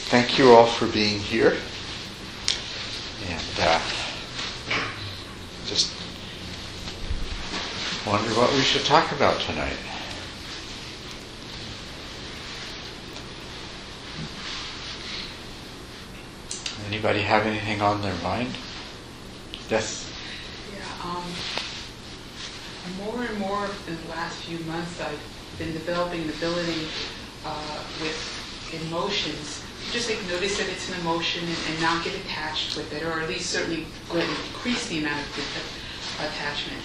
thank you all for being here. And just wonder what we should talk about tonight. Anybody have anything on their mind? Yes? Yeah, more and more in the last few months I've been developing an ability with emotions. Just like notice that it's an emotion and not get attached with it, or at least certainly go ahead and decrease the amount of attachment.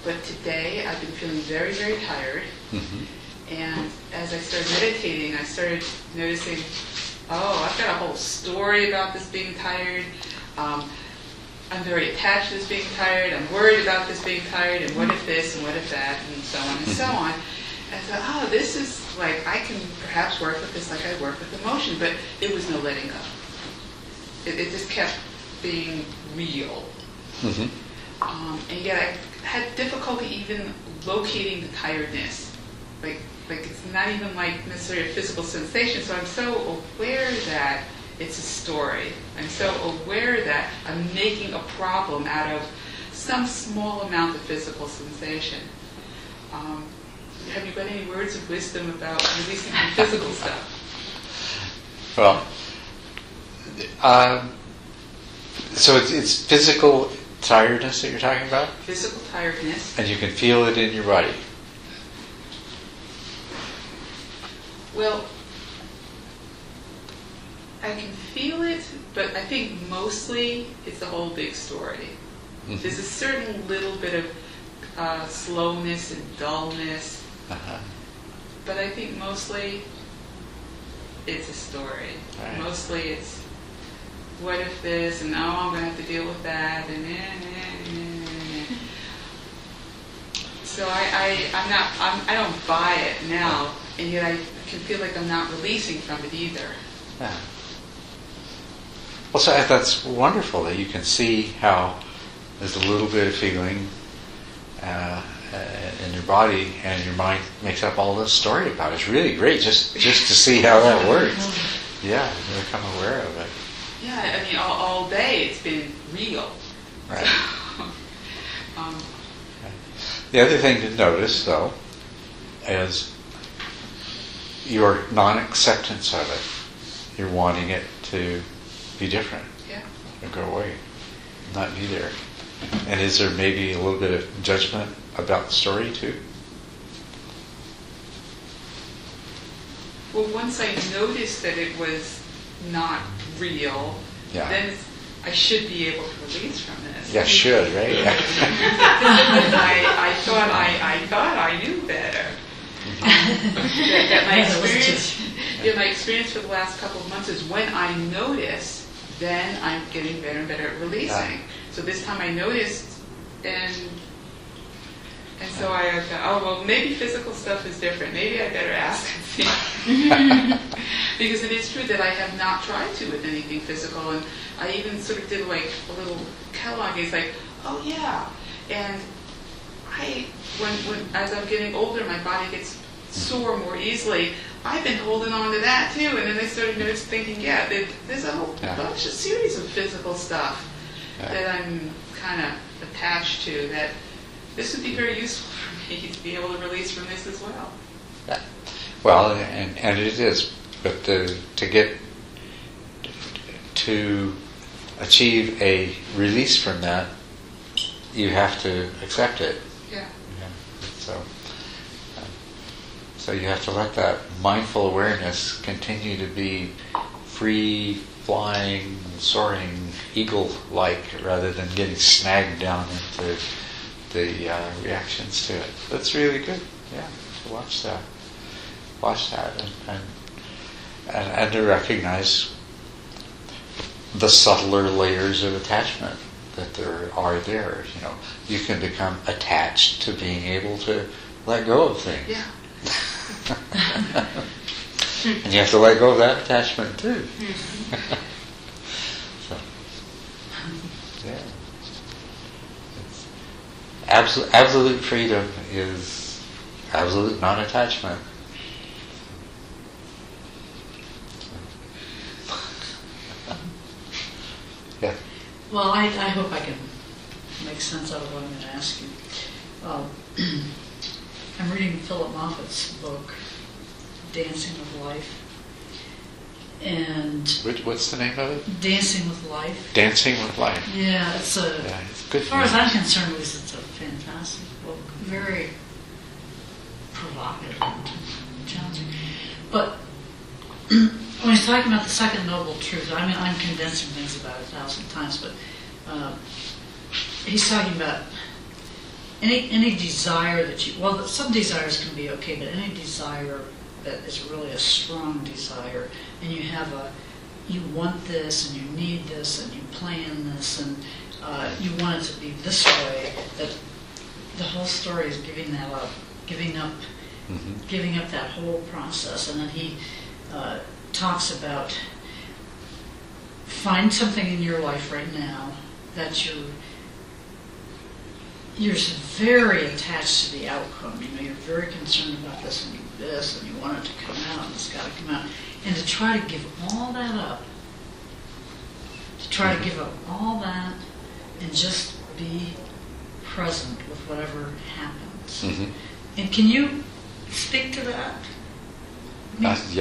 But today I've been feeling very, very tired. Mm-hmm. And as I started meditating, I started noticing, I've got a whole story about this being tired. I'm very attached to this being tired. I'm worried about this being tired. And what if this and what if that and so on and so on. And I thought, this is like, I can perhaps work with this like I work with emotion. But it was no letting go. It just kept being real. Mm-hmm. And yet I had difficulty even locating the tiredness. Like it's not even like necessarily a physical sensation. So I'm so aware that it's a story. I'm so aware that I'm making a problem out of some small amount of physical sensation. Have you got any words of wisdom about releasing the physical stuff? Well, so it's physical tiredness that you're talking about? Physical tiredness. And you can feel it in your body? Well, I can feel it, but I think mostly it's the whole big story. Mm-hmm. There's a certain little bit of slowness and dullness, but I think mostly it's a story. Right. Mostly it's what if this, and I'm going to have to deal with that, and So I don't buy it now, and yet I can feel like I'm not releasing from it either. Yeah. Well, so that's wonderful that you can see how there's a little bit of feeling in your body, and your mind makes up all this story about it. It's really great just to see how that works. Yeah, to become aware of it. Yeah, I mean, all day it's been real. Right. The other thing to notice, though, is your non-acceptance of it. You're wanting it to be different. Yeah. Or go away. Not be there. And is there maybe a little bit of judgment about the story, too? Well, once I noticed that it was not real, then I should be able to release from this. Yeah, should, right? I thought I knew better. My experience for the last couple of months is when I notice, then I'm getting better and better at releasing. Yeah. So this time I noticed, and so I thought, maybe physical stuff is different. Maybe I better ask and see. Because it is true that I have not tried to with anything physical, and I even sort of did like a little catalog. It's like, and when as I'm getting older, my body gets sore more easily. I've been holding on to that too, and then I started thinking, there's a whole bunch of series of physical stuff that I'm kind of attached to. That this would be very useful for me to be able to release from this as well. Yeah. Well, and it is, but to achieve a release from that, you have to accept it. Yeah. So you have to let that mindful awareness continue to be free, flying, soaring, eagle-like, rather than getting snagged down into the reactions to it. That's really good. Yeah, to watch that. And to recognize the subtler layers of attachment that there are there. You can become attached to being able to let go of things. Yeah. And you have to let go of that attachment too. So, yeah. Absolute freedom is absolute non-attachment. Yeah. Well, I hope I can make sense out of what I'm going to ask you. I'm reading Philip Moffat's book, Dancing with Life. And What's the name of it? Dancing with Life. Dancing with Life. Yeah, it's good. As far as I'm concerned, it's a fantastic book. Very provocative and challenging. But when he's talking about the second noble truth, I mean, I'm condensing things about 1,000 times, but he's talking about any desire that you, well, some desires can be okay, but any desire that is really a strong desire, and you want this, and you need this, and you plan this, and you want it to be this way, that the whole story is giving up that whole process. And then he talks about find something in your life right now that you're very attached to the outcome. You're very concerned about this and this, and you want it to come out, and it's got to come out. And to try to give all that up, and just be present with whatever happens. Mm-hmm. And can you speak to that? That's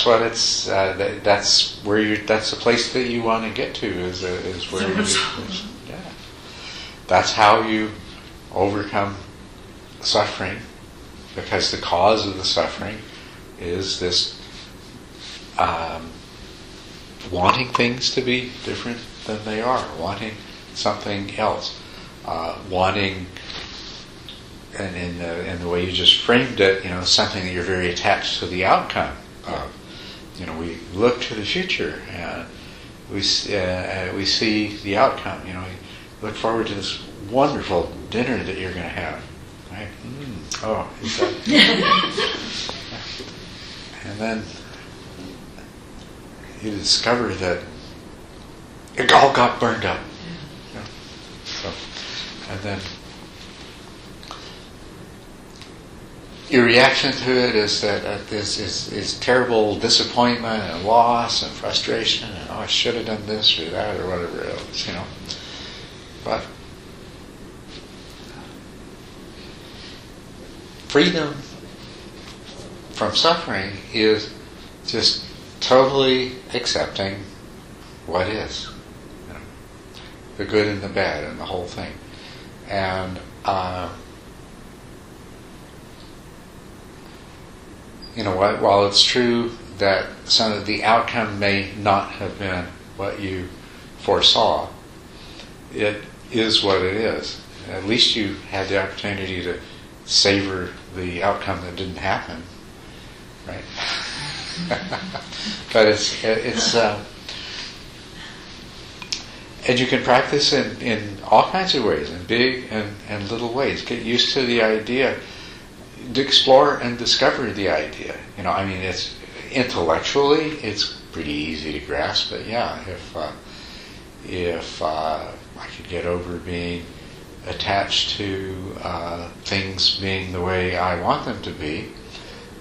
what it's. That's where that's the place that you want to get to. Is where yeah. That's how you overcome suffering, because the cause of the suffering is this wanting things to be different than they are, wanting something else, wanting. And in the way you just framed it, something that you're very attached to the outcome of. We look to the future and we see the outcome. We look forward to this wonderful dinner that you're going to have. Right? Oh, is that? And then you discover that it all got burned up. So, and then your reaction to it is that this is terrible disappointment and loss and frustration and I should have done this or that or whatever else, But freedom from suffering is just totally accepting what is, the good and the bad and the whole thing, and while it's true that some of the outcome may not have been what you foresaw, it is what it is. At least you had the opportunity to savor the outcome that didn't happen, right? But it's and you can practice in all kinds of ways, in big and little ways. Get used to the idea. To explore and discover the idea. It's intellectually, it's pretty easy to grasp. But yeah, if I could get over being attached to things being the way I want them to be,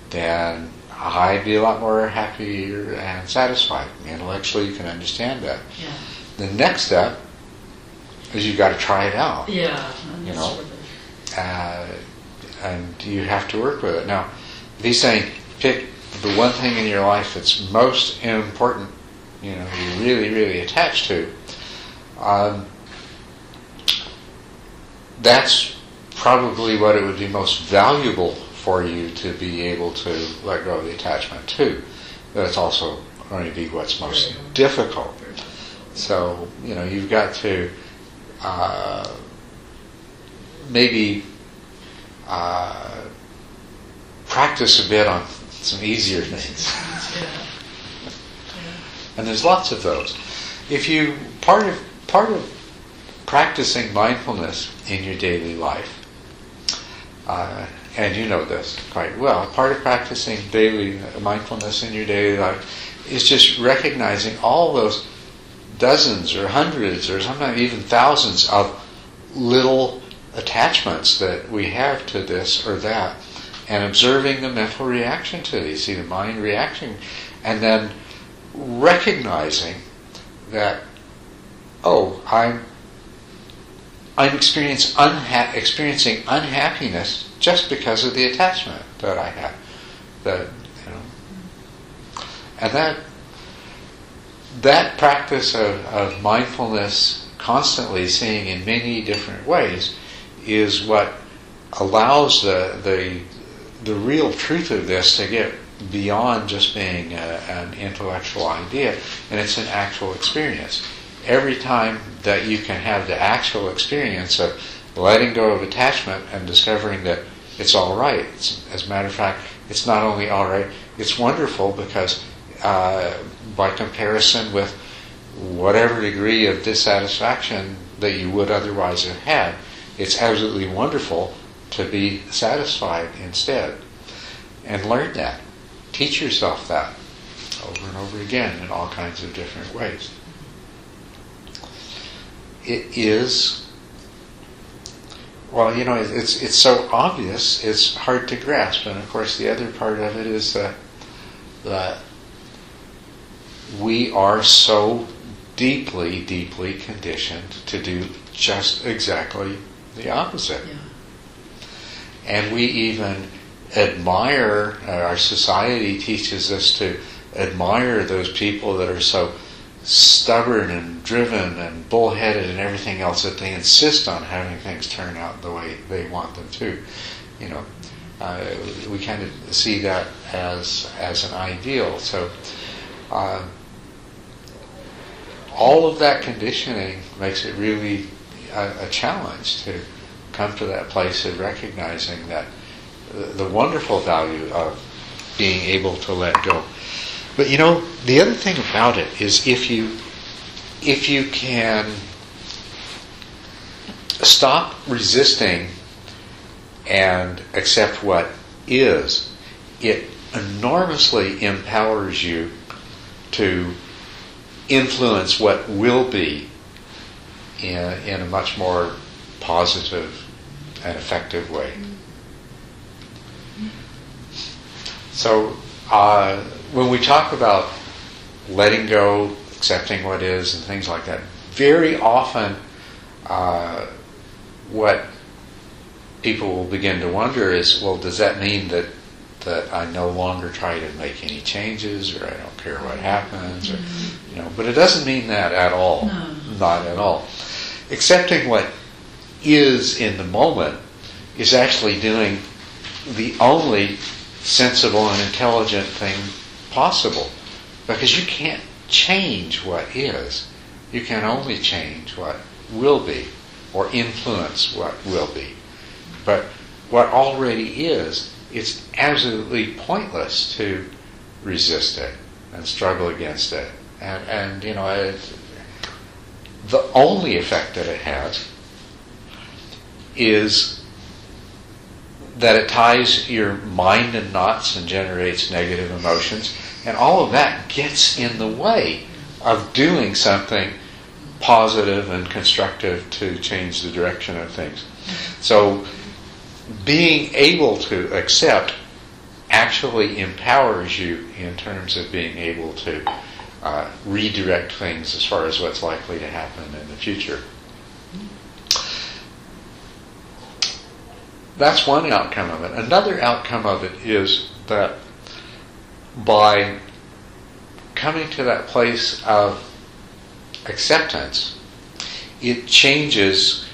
then I'd be a lot more happier and satisfied. Intellectually, you can understand that. Yeah. The next step is you've got to try it out. Yeah. And you have to work with it. Now, if he's saying pick the one thing in your life that's most important, you're really, really attached to, that's probably what it would be most valuable for you to be able to let go of the attachment to. But it's also going to be what's most difficult. So, you've got to maybe practice a bit on some easier things. And there's lots of those. If you part of practicing mindfulness in your daily life, and you know this quite well, part of practicing daily mindfulness in your daily life is just recognizing all those dozens or hundreds or sometimes even thousands of little attachments that we have to this or that, and observing the mental reaction to these. See the mind reaction, and then recognizing that, oh, I'm experiencing unhappiness just because of the attachment that I have. And that practice of mindfulness, constantly seeing in many different ways, is what allows the real truth of this to get beyond just being an intellectual idea, and it's an actual experience. Every time that you can have the actual experience of letting go of attachment and discovering that it's all right. As a matter of fact, it's not only all right, it's wonderful, because by comparison with whatever degree of dissatisfaction that you would otherwise have had, it's absolutely wonderful to be satisfied instead. And learn that. Teach yourself that over and over again in all kinds of different ways. It is, well, it's so obvious, it's hard to grasp. And of course the other part of it is that we are so deeply, deeply conditioned to do just exactly the opposite. Yeah. And we even admire, our society teaches us to admire those people that are so stubborn and driven and bullheaded and everything else, that they insist on having things turn out the way they want them to. We kind of see that as an ideal. So all of that conditioning makes it really a challenge to come to that place of recognizing that the wonderful value of being able to let go. But the other thing about it is if you can stop resisting and accept what is, it enormously empowers you to influence what will be in a much more positive and effective way. So when we talk about letting go, accepting what is, and things like that, very often what people will begin to wonder is, well, does that mean that I no longer try to make any changes, or I don't care what happens, or but it doesn't mean that at all. No. Not at all. Accepting what is in the moment is actually doing the only sensible and intelligent thing possible, because you can't change what is. You can only change what will be, or influence what will be. But what already is, it's absolutely pointless to resist it and struggle against it. And the only effect that it has is that it ties your mind in knots and generates negative emotions, and all of that gets in the way of doing something positive and constructive to change the direction of things. So being able to accept actually empowers you in terms of being able to redirect things as far as what's likely to happen in the future. That's one outcome of it. Another outcome of it is that by coming to that place of acceptance, it changes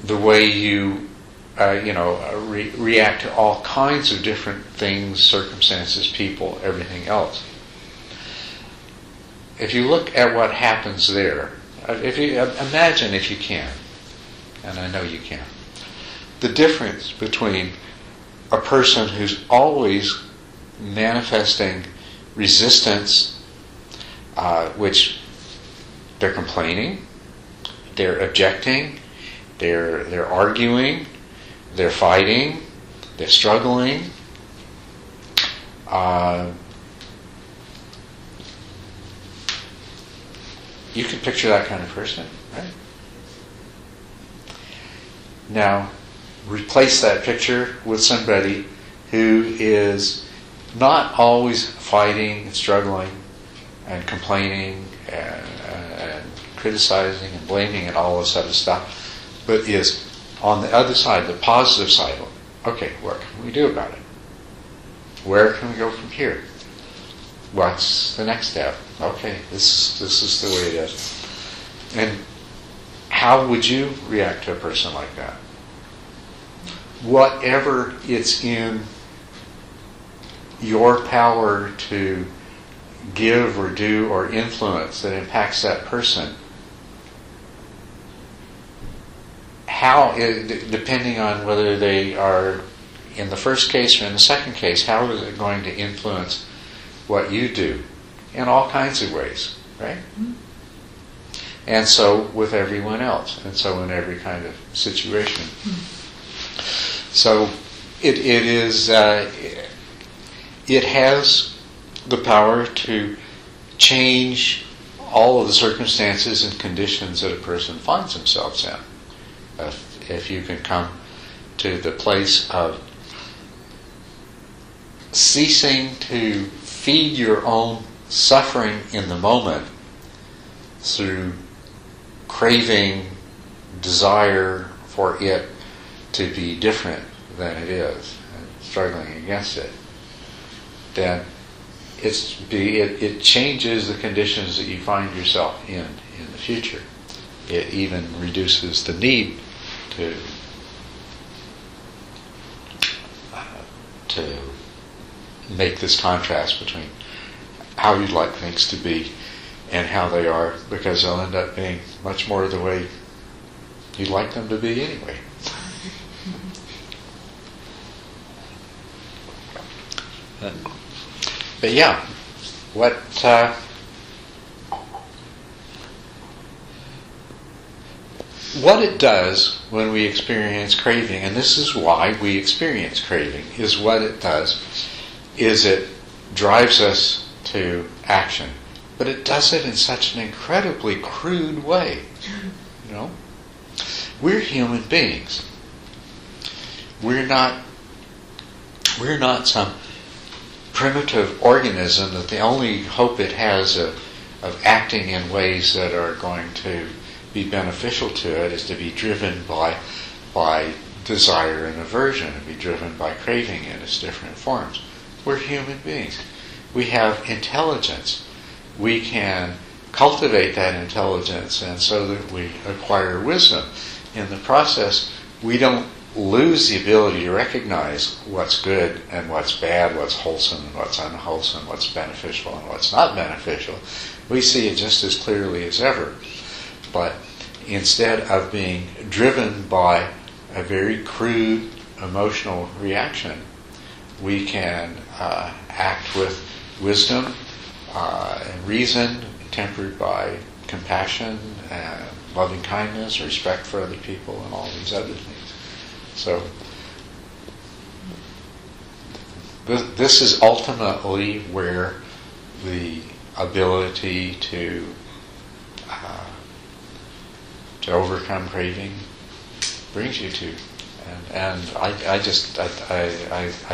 the way you react to all kinds of different things, circumstances, people, everything else. If you look at what happens there, if you imagine, if you can, and I know you can, the difference between a person who's always manifesting resistance, which they're complaining, they're objecting, they're arguing, they're fighting, they're struggling. You can picture that kind of person, right? Now, replace that picture with somebody who is not always fighting and struggling, and complaining and criticizing and blaming and all this other stuff, but is on the other side, the positive side. Okay, what can we do about it? Where can we go from here? What's the next step? Okay, this is the way it is. And how would you react to a person like that? Whatever it's in your power to give or do or influence that impacts that person, how, depending on whether they are in the first case or in the second case, how is it going to influence what you do in all kinds of ways, right? Mm-hmm. And so with everyone else, and so in every kind of situation. Mm-hmm. So it has the power to change all of the circumstances and conditions that a person finds themselves in. If you can come to the place of ceasing to feed your own suffering in the moment through craving, desire for it to be different than it is, and struggling against it, then it changes the conditions that you find yourself in the future. It even reduces the need to make this contrast between how you'd like things to be and how they are, because they'll end up being much more the way you'd like them to be anyway. But yeah, what it does when we experience craving, and this is why we experience craving, is what it does is it drives us to action. But it does it in such an incredibly crude way. You know? We're human beings. We're not some primitive organism that the only hope it has of acting in ways that are going to be beneficial to it is to be driven by desire and aversion, and be driven by craving in its different forms. We're human beings. We have intelligence. We can cultivate that intelligence, and so that we acquire wisdom. In the process, we don't lose the ability to recognize what's good and what's bad, what's wholesome and what's unwholesome, what's beneficial and what's not beneficial. We see it just as clearly as ever. But instead of being driven by a very crude emotional reaction, we can act with wisdom and reason, tempered by compassion and loving kindness, respect for other people, and all these other things. So this is ultimately where the ability to overcome craving brings you to. And I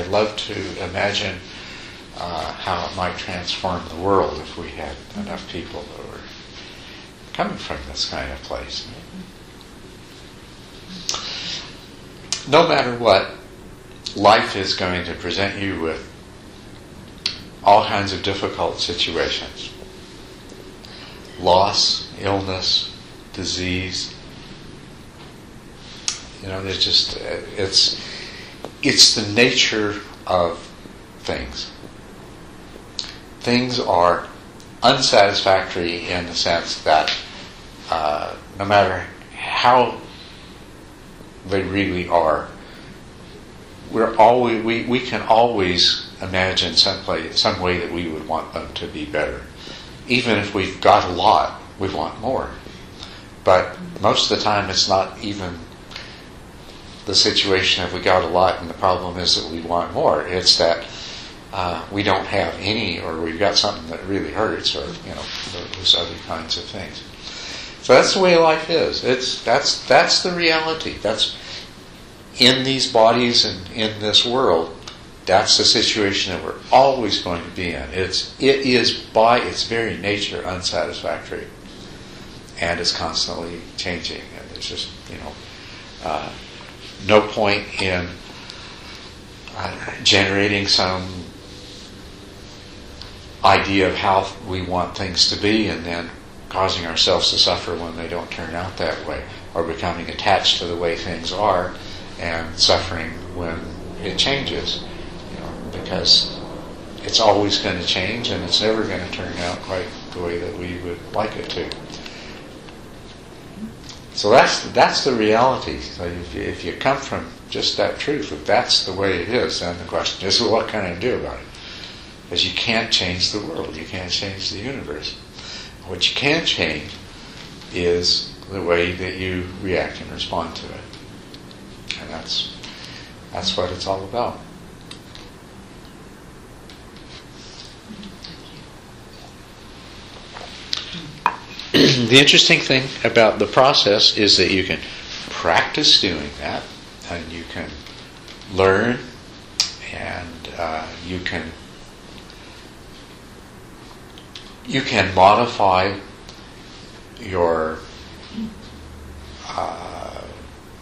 love to imagine how it might transform the world if we had enough people that were coming from this kind of place. No matter what, life is going to present you with all kinds of difficult situations. Loss, illness, disease. You know, there's just, it's the nature of things. Things are unsatisfactory in the sense that no matter how they really are, we can always imagine some way that we would want them to be better. Even if we've got a lot, we want more. But most of the time it's not even the situation if we got a lot and the problem is that we want more. It's that we don't have any, or we've got something that really hurts, or those other kinds of things. So that's the way life is. That's the reality. That's in these bodies and in this world. That's the situation that we're always going to be in. It is by its very nature unsatisfactory, and it's constantly changing. And there's just no point in generating some idea of how we want things to be and then causing ourselves to suffer when they don't turn out that way, or becoming attached to the way things are and suffering when it changes, because it's always going to change and it's never going to turn out quite the way that we would like it to. So that's the reality. So if you come from just that truth, that that's the way it is, then the question is, well, what can I do about it? Because you can't change the world, you can't change the universe. What you can change is the way that you react and respond to it. And that's what it's all about. The interesting thing about the process is that you can practice doing that, and you can learn, and you can modify your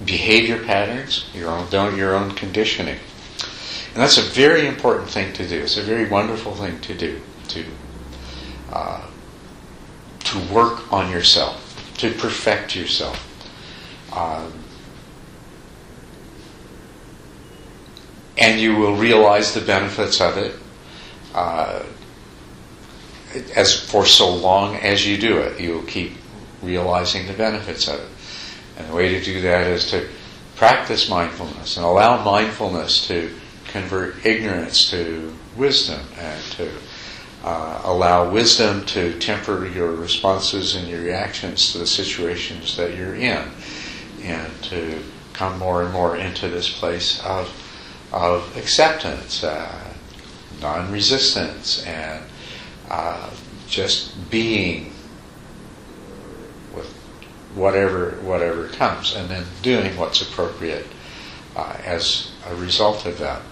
behavior patterns, your own conditioning, and that's a very important thing to do. It's a very wonderful thing to do, to work on yourself, to perfect yourself. And you will realize the benefits of it as for so long as you do it. You will keep realizing the benefits of it. And the way to do that is to practice mindfulness and allow mindfulness to convert ignorance to wisdom, and to allow wisdom to temper your responses and your reactions to the situations that you're in, and to come more and more into this place of acceptance, non-resistance, and just being with whatever comes, and then doing what's appropriate as a result of that.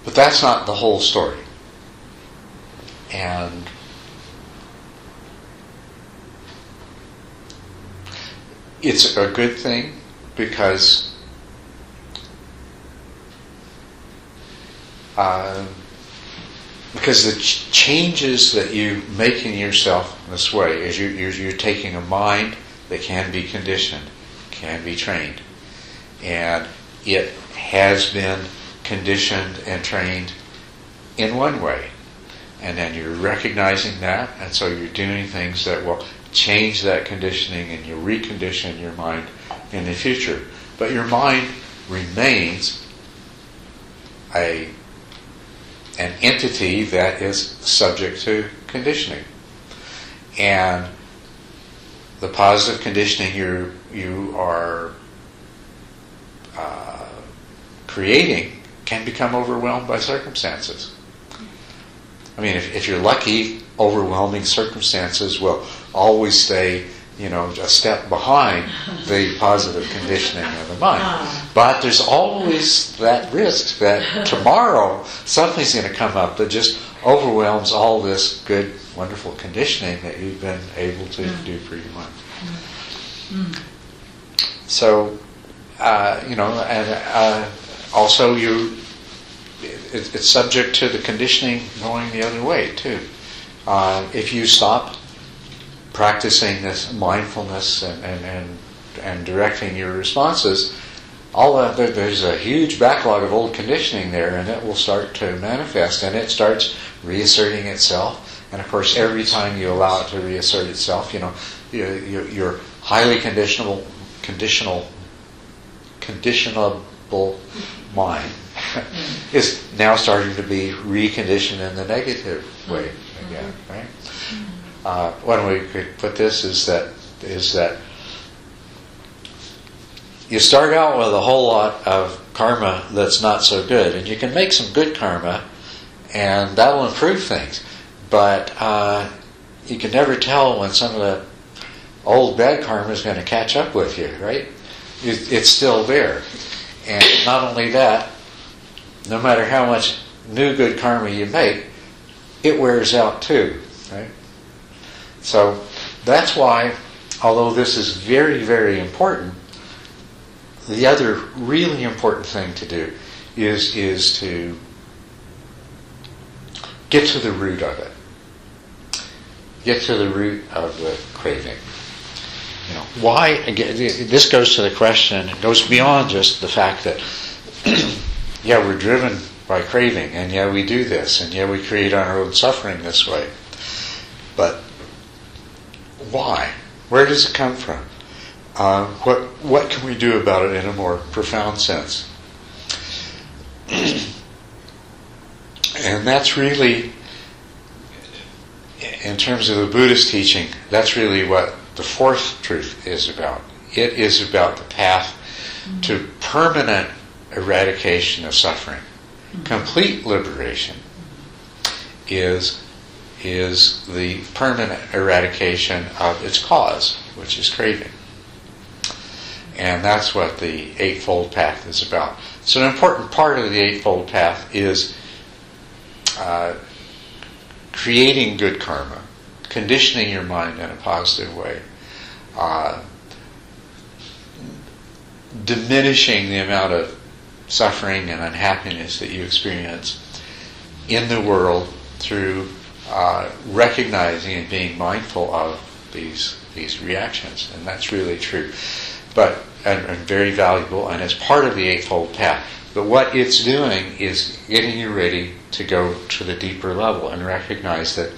But that's not the whole story. And it's a good thing because the changes that you make in yourself in this way is you're taking a mind that can be conditioned, can be trained, and it has been conditioned and trained in one way. And then you're recognizing that, and so you're doing things that will change that conditioning, and you recondition your mind in the future. But your mind remains an entity that is subject to conditioning. And the positive conditioning you are creating can become overwhelmed by circumstances. I mean, if you're lucky, overwhelming circumstances will always stay, a step behind the positive conditioning of the mind. But there's always that risk that tomorrow something's going to come up that just overwhelms all this good, wonderful conditioning that you've been able to do for your mind. So, and also it's subject to the conditioning going the other way too. If you stop practicing this mindfulness and directing your responses, there's a huge backlog of old conditioning there, and it will start to manifest, and it starts reasserting itself. And of course, every time you allow it to reassert itself, your highly conditionable mind is now starting to be reconditioned in the negative way again, right? One way we could put this is that you start out with a whole lot of karma that's not so good, and you can make some good karma, and that will improve things. But you can never tell when some of the old bad karma is going to catch up with you, right? It's still there. And not only that, no matter how much new good karma you make, it wears out too, right? So that's why, although this is very, very important, the other really important thing to do is to get to the root of it. Get to the root of the craving. You know, why? Again, this goes to the question. It goes beyond just the fact that, yeah, we're driven by craving, and yeah, we do this, and yeah, we create our own suffering this way. But why? Where does it come from? What can we do about it in a more profound sense? And that's really, in terms of the Buddhist teaching, that's really what the fourth truth is about. It is about the path to permanent eradication of suffering. Complete liberation is the permanent eradication of its cause, which is craving. And that's what the Eightfold Path is about. So an important part of the Eightfold Path is creating good karma, conditioning your mind in a positive way, diminishing the amount of suffering and unhappiness that you experience in the world through recognizing and being mindful of these reactions. And that's really true. But and very valuable, and it's part of the Eightfold Path. But what it's doing is getting you ready to go to the deeper level and recognize that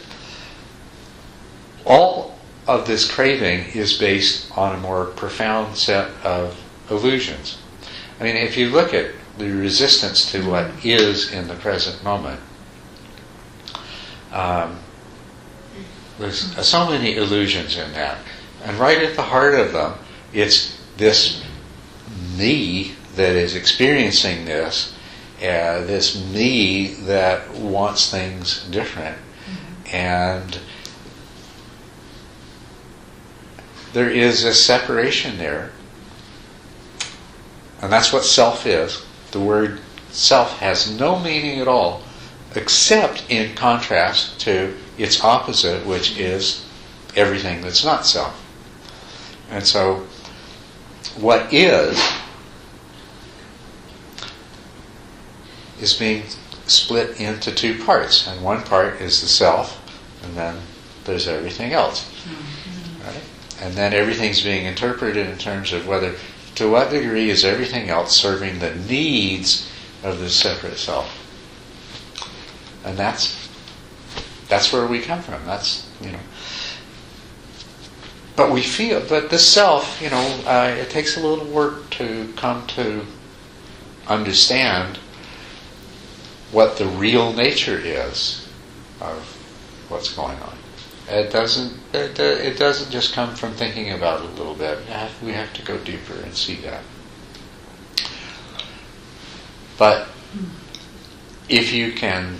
all of this craving is based on a more profound set of illusions. I mean, if you look at the resistance to what is in the present moment, there's so many illusions in that. And right at the heart of them, it's this me that is experiencing this me that wants things different. And there is a separation there. And that's what self is. The word self has no meaning at all, except in contrast to its opposite, which is everything that's not self. And so, what is being split into two parts. And one part is the self, and then there's everything else. Right? And then everything's being interpreted in terms of whether, to what degree is everything else serving the needs of the separate self. And that's where we come from. That's, But we feel, but the self, it takes a little work to come to understand what the real nature is of what's going on. It doesn't just come from thinking about it a little bit. We have to go deeper and see that. But if you can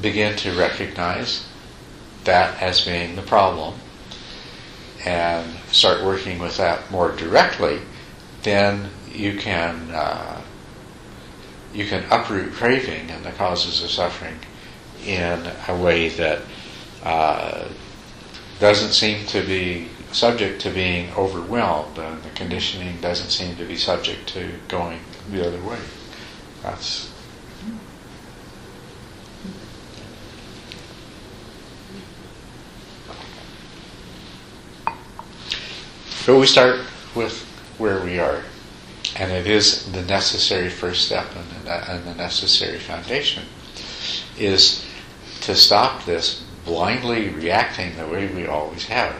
begin to recognize that as being the problem and start working with that more directly, then you can uproot craving and the causes of suffering in a way that doesn't seem to be subject to being overwhelmed, and the conditioning doesn't seem to be subject to going the other way. So we start with where we are, and it is the necessary first step and the necessary foundation is to stop this blindly reacting the way we always have,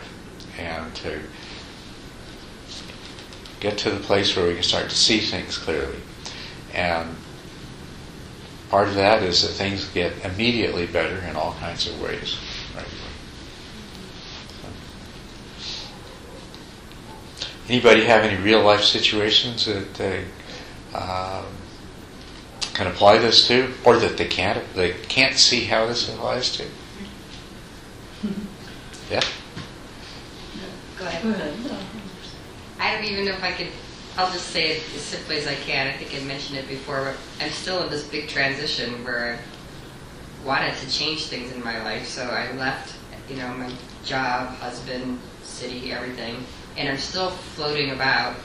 and to get to the place where we can start to see things clearly. And part of that is that things get immediately better in all kinds of ways. Right? Anybody have any real life situations that they can apply this to, or that they can't see how this applies to? Yeah. Go ahead. I don't even know if I could I'll just say it as simply as I can. I think I mentioned it before, but I'm still in this big transition where I wanted to change things in my life. So I left, my job, husband, city, everything, and I'm still floating about.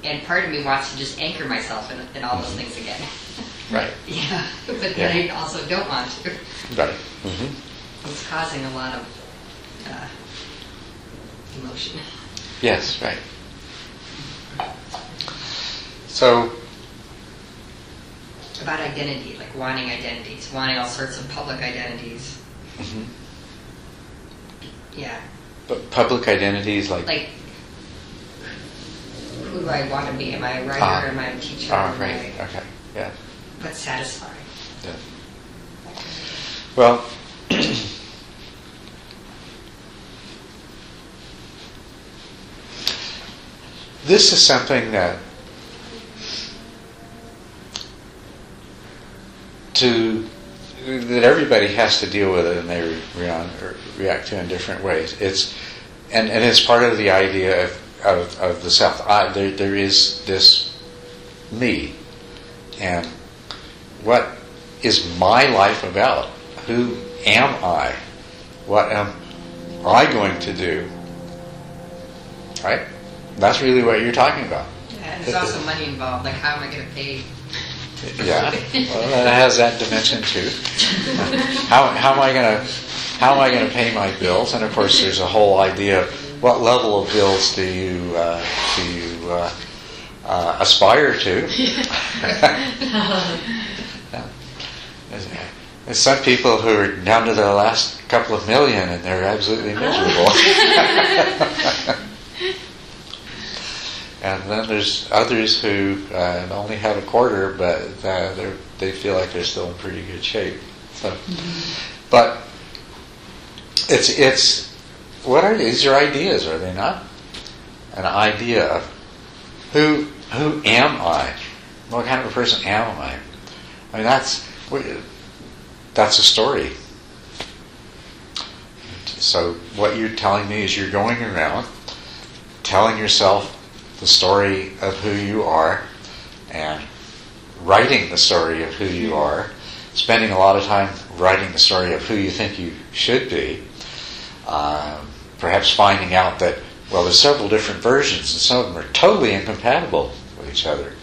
And part of me wants to just anchor myself in all those things again. Right. Yeah, but then I also don't want to. Right. Mm-hmm. It's causing a lot of emotion. Yes, right. So, about identity, like wanting identities, wanting all sorts of public identities. mm-hmm. Yeah. But public identities like who do I want to be? Am I a writer? Am I a teacher? Right. Okay. Yeah. But satisfying. Yeah. Well, this is something that everybody has to deal with it, and they react to in different ways. It's part of the idea of the self. There is this me, and what is my life about? Who am I? What am I going to do? Right? That's really what you're talking about. Yeah, and there's also money involved. Like, how am I going to pay? Yeah, well, that has that dimension too. How am I going to pay my bills? And of course, there's a whole idea of what level of bills do you aspire to. There's some people who are down to their last couple of million and they're absolutely miserable. And then there's others who only have a quarter, but they feel like they're still in pretty good shape. So, but it's what are these? Are ideas, are they not? An idea of who am I? What kind of a person am I? I mean, that's a story. So what you're telling me is you're going around telling yourself the story of who you are and writing the story of who you are, spending a lot of time writing the story of who you think you should be, perhaps finding out that, well, there's several different versions and some of them are totally incompatible with each other.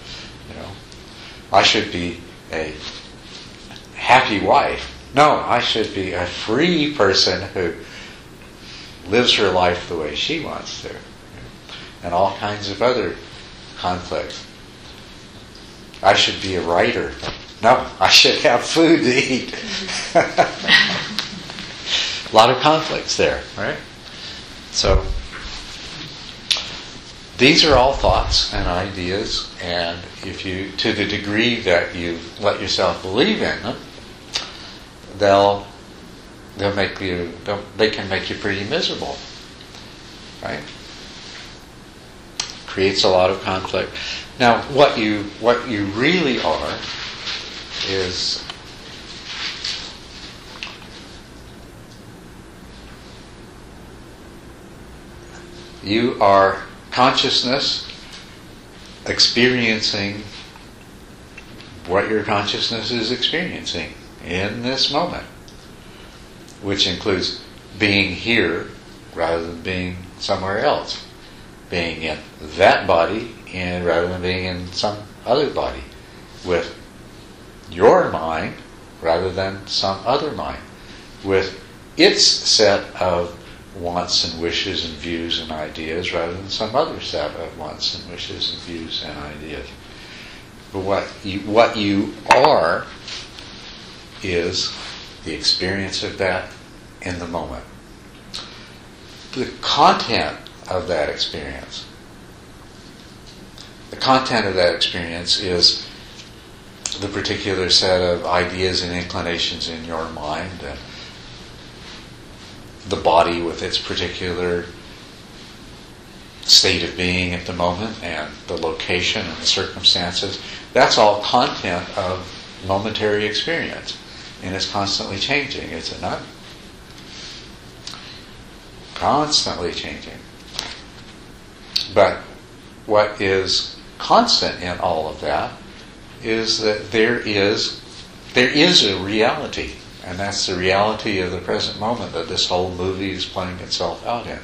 I should be a happy wife. No, I should be a free person who lives her life the way she wants to. And all kinds of other conflicts. I should be a writer. No, I should have food to eat. A lot of conflicts there, right? So, these are all thoughts and ideas, and if you, to the degree that you let yourself believe in them, they can make you pretty miserable, right? Creates a lot of conflict. Now, what you really are is you are consciousness experiencing what your consciousness is experiencing in this moment, which includes being here rather than being somewhere else, being in that body and rather than being in some other body, with your mind rather than some other mind, with its set of wants and wishes and views and ideas rather than some other set of wants and wishes and views and ideas. But what you are is the experience of that in the moment. The content of that experience. The content of that experience is the particular set of ideas and inclinations in your mind, and the body with its particular state of being at the moment, and the location and the circumstances. That's all content of momentary experience, and it's constantly changing, is it not? Constantly changing. But what is constant in all of that is that there is a reality, and that's the reality of the present moment that this whole movie is playing itself out in.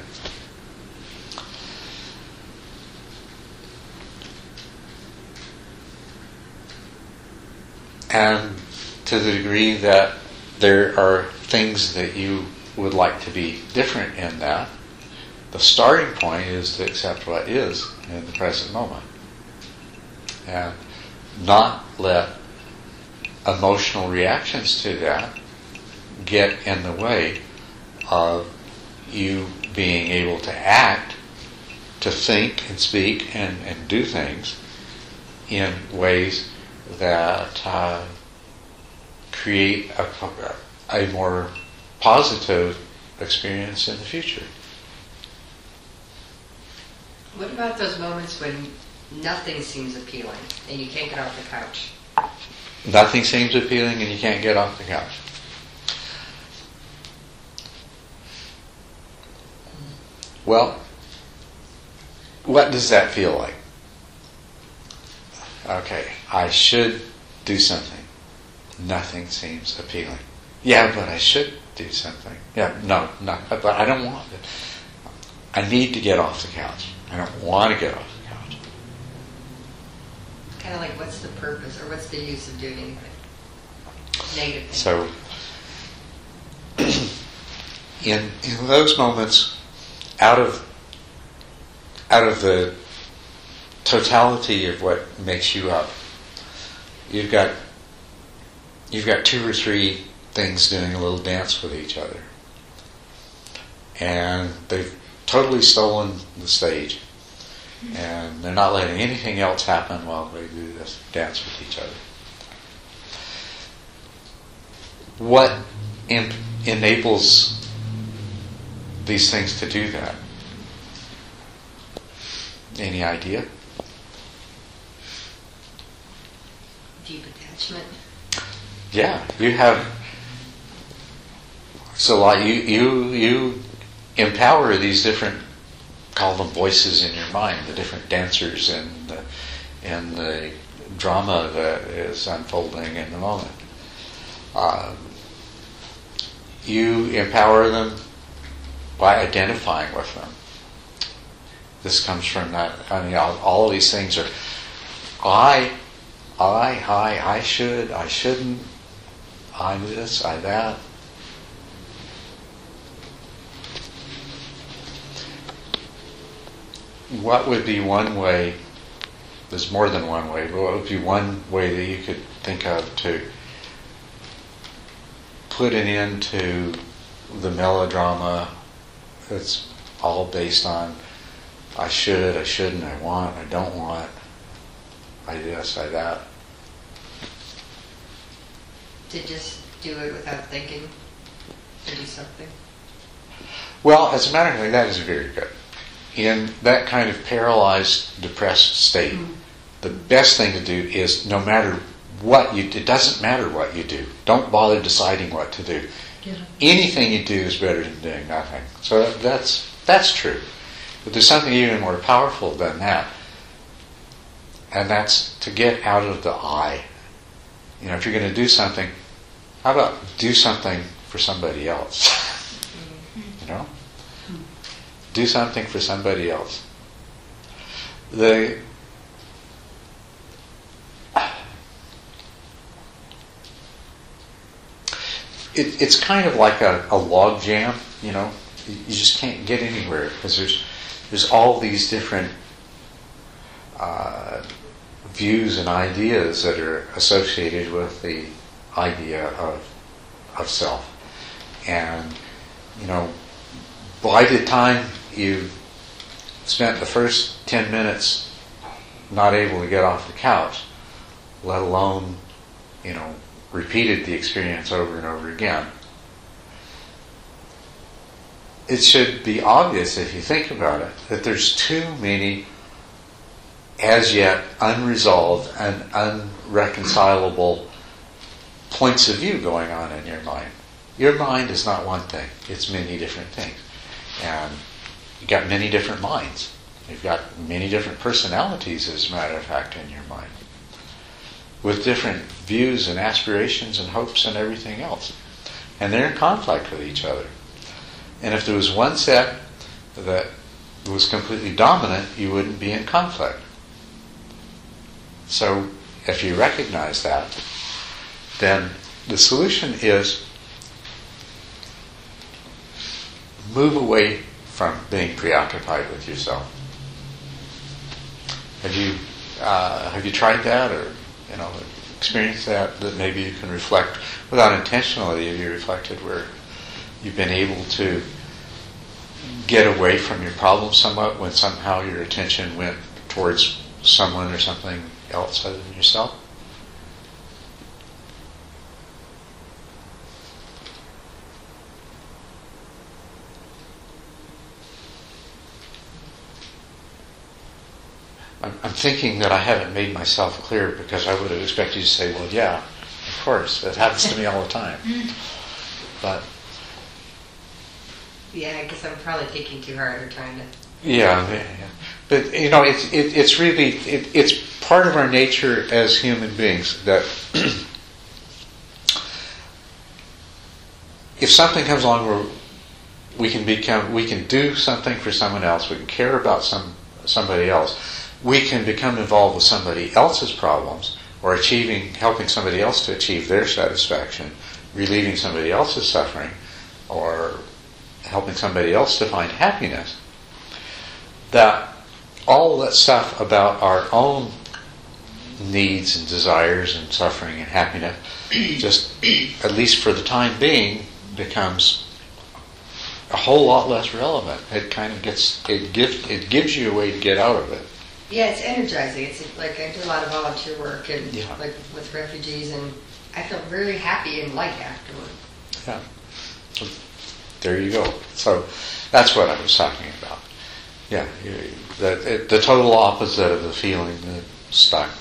And to the degree that there are things that you would like to be different in that, the starting point is to accept what is in the present moment. And not let emotional reactions to that get in the way of you being able to act, to think and speak and do things in ways that create a more positive experience in the future. What about those moments when nothing seems appealing and you can't get off the couch? Nothing seems appealing and you can't get off the couch. Well, what does that feel like? Okay, I should do something. Nothing seems appealing. Yeah, but I should do something. Yeah, no, but I don't want it. I need to get off the couch. I don't want to get off the couch. Kind of like, what's the purpose or what's the use of doing anything? Negative thing. So, in those moments, out of the totality of what makes you up, you've got 2 or 3 things doing a little dance with each other, and they've totally stolen the stage, and they're not letting anything else happen while they do this dance with each other. What enables these things to do that? Any idea? Deep attachment. Yeah, you have. So, like you empower these different, call them voices in your mind, the different dancers in the drama that is unfolding in the moment. You empower them by identifying with them. This comes from that. I mean, all of these things are I should, I shouldn't, I this, I that. What would be one way, there's more than one way, but what would be one way that you could think of to put an end to the melodrama that's all based on I should, I shouldn't, I want, I don't want, I this, I that? To just do it without thinking, to do something. Well, as a matter of fact, that is very good. In that kind of paralyzed, depressed state, the best thing to do is no matter what you do, it doesn't matter what you do. Don't bother deciding what to do. Yeah. Anything you do is better than doing nothing. So that's true. But there's something even more powerful than that. And that's to get out of the I. You know, if you're going to do something, how about do something for somebody else? You know? Do something for somebody else. It's kind of like a log jam, you know. You just can't get anywhere because there's all these different views and ideas that are associated with the idea of self. And, you know, by the time you've spent the first 10 minutes not able to get off the couch, let alone, you know, repeated the experience over and over again, it should be obvious if you think about it that there's too many as yet unresolved and unreconcilable points of view going on in your mind. Your mind is not one thing, it's many different things. And you've got many different minds. You've got many different personalities, as a matter of fact, in your mind, with different views and aspirations and hopes and everything else. And they're in conflict with each other. And if there was one set that was completely dominant, you wouldn't be in conflict. So if you recognize that, then the solution is move away from being preoccupied with yourself. Have you tried that, or experienced that? That maybe you can reflect without intentionally. Have you reflected where you've been able to get away from your problem somewhat when somehow your attention went towards someone or something else other than yourself? I'm thinking that I haven't made myself clear, because I would have expected you to say, well, yeah, of course, that happens to me all the time. But yeah, I guess I'm probably thinking too hard or trying to. Yeah. But it's really it's part of our nature as human beings that if something comes along where we can do something for someone else, we can care about somebody else, we can become involved with somebody else's problems, or helping somebody else to achieve their satisfaction, relieving somebody else's suffering, or helping somebody else to find happiness, that all that stuff about our own needs and desires and suffering and happiness, just, at least for the time being, becomes a whole lot less relevant. It kind of it gives you a way to get out of it. Yeah, it's energizing. It's like I do a lot of volunteer work and Yeah. like with refugees, and I feel very happy and light afterward. Yeah. So, there you go. So that's what I was talking about. Yeah, the total opposite of the feeling stuck.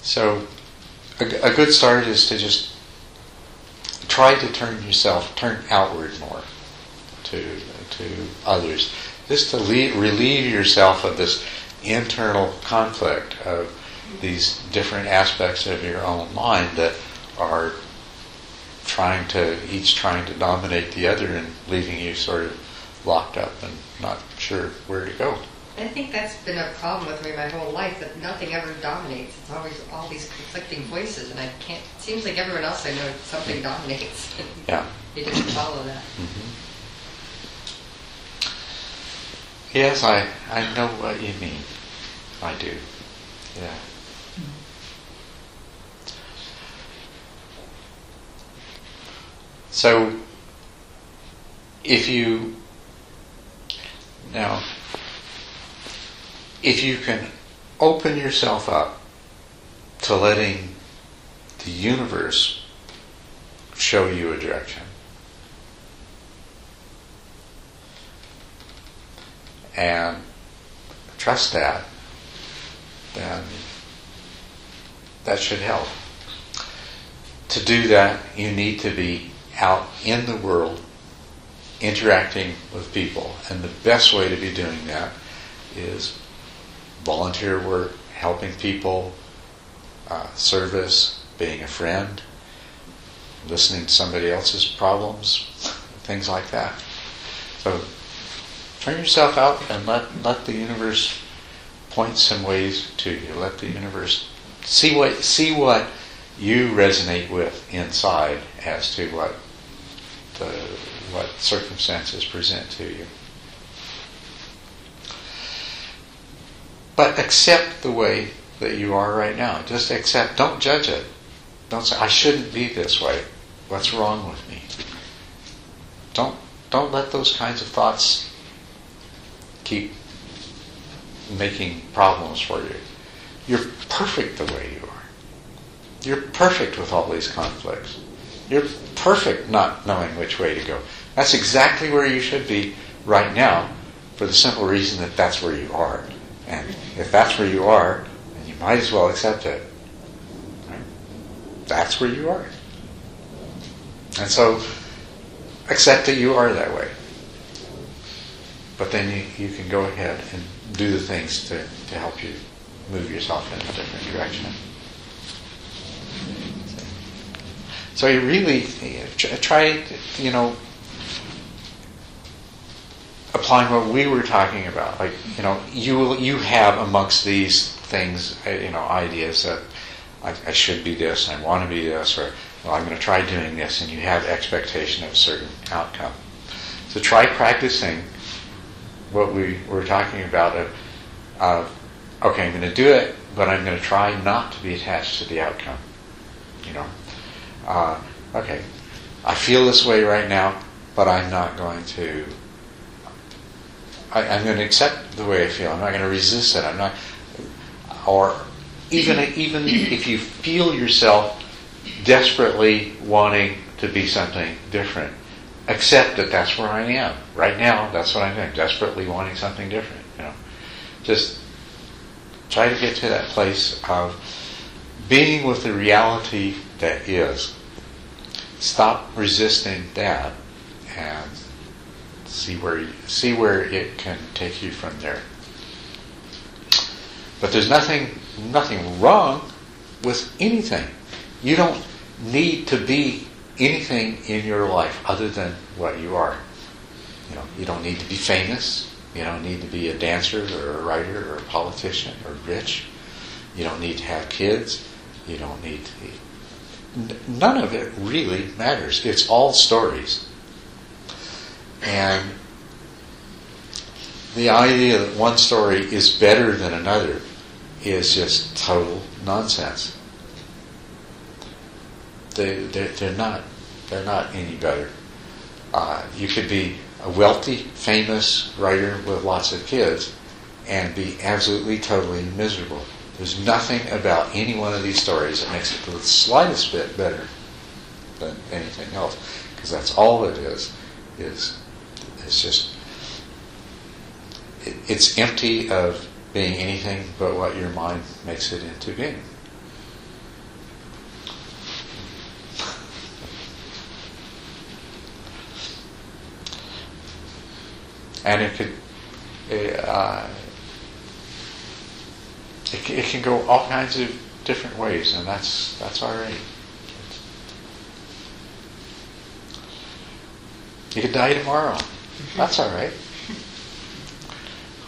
So a good start is to just try to turn outward more to others, just to relieve yourself of this internal conflict of these different aspects of your own mind that are each trying to dominate the other and leaving you sort of locked up and not sure where to go. I think that's been a problem with me my whole life, that nothing ever dominates. It's always all these conflicting voices, and it seems like everyone else I know, something dominates. Yeah. They just follow that. Mm-hmm. Yes, I know what you mean. I do. Yeah. So, if you can open yourself up to letting the universe show you a direction, and trust that, then that should help. To do that, you need to be out in the world, interacting with people. And the best way to be doing that is volunteer work, helping people, service, being a friend, listening to somebody else's problems, things like that. So turn yourself out and let the universe point some ways to you. Let the universe see what you resonate with inside as to what circumstances present to you. But accept the way that you are right now. Just accept. Don't judge it. Don't say, I shouldn't be this way. What's wrong with me? Don't let those kinds of thoughts keep making problems for you. You're perfect the way you are. You're perfect with all these conflicts. You're perfect not knowing which way to go. That's exactly where you should be right now, for the simple reason that that's where you are. And if that's where you are, then you might as well accept it. Right? That's where you are. And so, accept that you are that way. but then you can go ahead and do the things to help you move yourself in a different direction. So you really try, applying what we were talking about. Like, you have amongst these things, ideas that I should be this, I want to be this, or well, I'm going to try doing this, and you have expectation of a certain outcome. So try practicing what we were talking about of okay, I'm going to do it, but I'm going to try not to be attached to the outcome. Okay, I feel this way right now, but I'm not going to. I'm going to accept the way I feel. I'm not going to resist it. I'm not. Or even if you feel yourself desperately wanting to be something different, accept that that's where I am right now. That's what I'm doing. Desperately wanting something different. Just try to get to that place of being with the reality that is. Stop resisting that and see where it can take you from there. But there's nothing wrong with anything. You don't need to be anything in your life other than what you are. You don't need to be famous. You don't need to be a dancer or a writer or a politician or rich. You don't need to have kids. You don't need to. None of it really matters. It's all stories. And the idea that one story is better than another is just total nonsense. They're not any better. You could be a wealthy, famous writer with lots of kids and be absolutely, totally miserable. There's nothing about any one of these stories that makes it the slightest bit better than anything else, because that's all it is. It's just it's empty of being anything but what your mind makes it into being. And it can go all kinds of different ways, and that's all right. You could die tomorrow. That's all right.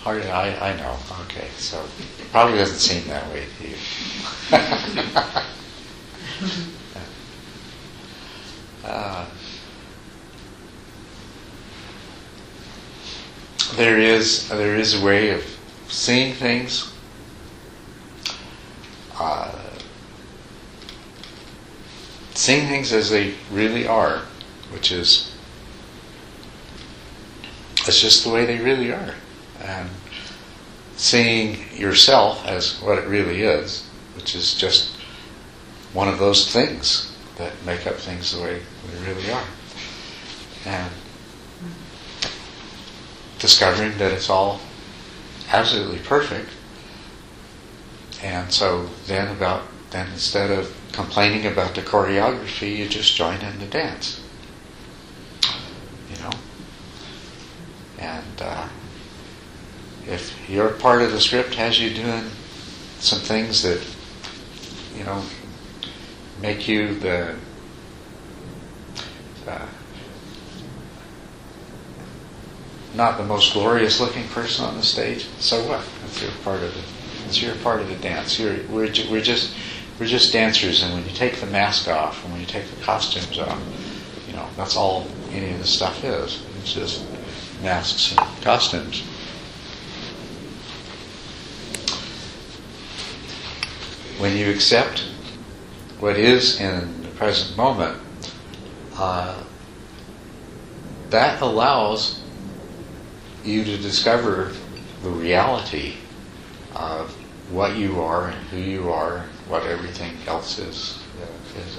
I know. Okay, so it probably doesn't seem that way to you. There is a way of seeing things. Seeing things as they really are, which is it's just the way they really are, and seeing yourself as what it really is, which is just one of those things that make up things the way they really are, and discovering that it's all absolutely perfect. And so then instead of complaining about the choreography, you just join in the dance. And if your part of the script has you doing some things that make you the not the most glorious looking person on the stage, so what? That's your part of it. It's your part of the dance. We're just dancers, and when you take the mask off, and when you take the costumes off, that's all any of this stuff is. It's just masks and costumes. When you accept what is in the present moment, that allows you to discover the reality of what you are and who you are and what everything else is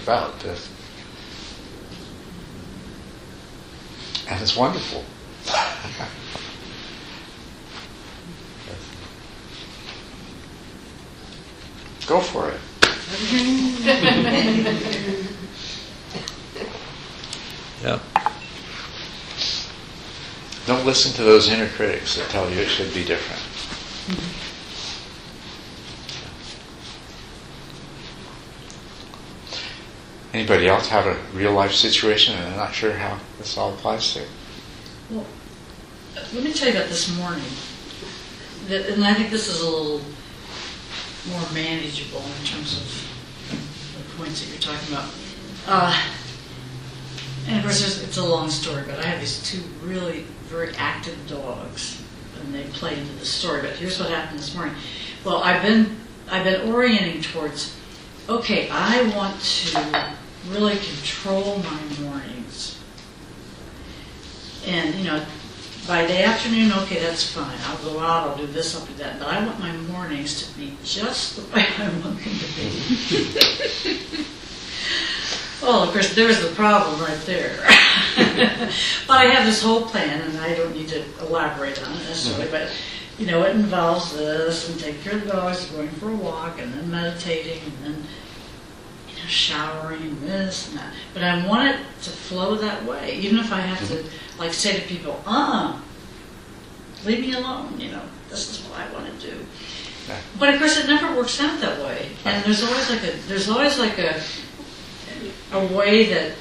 about. And it's wonderful. Go for it. Yeah. Don't listen to those inner critics that tell you it should be different. Anybody else have a real life situation and I'm not sure how this all applies to? Well, let me tell you about this morning. And I think this is a little more manageable in terms of the points that you're talking about. And of course, it's a long story, but I have these two really very active dogs, and they play into the story. But here's what happened this morning. Well, I've been orienting towards, okay, I want to really control my mornings, and by the afternoon, okay, that's fine. I'll go out, I'll do this, I'll do that. But I want my mornings to be just the way I want them to be. Well, of course, there's the problem right there. But I have this whole plan, and I don't need to elaborate on it necessarily, but, it involves this, and take care of the dogs, going for a walk, and then meditating, and then, showering, and this and that. But I want it to flow that way, even if I have to, say to people, leave me alone, this is what I want to do. Yeah. But of course, it never works out that way. And there's always a way that,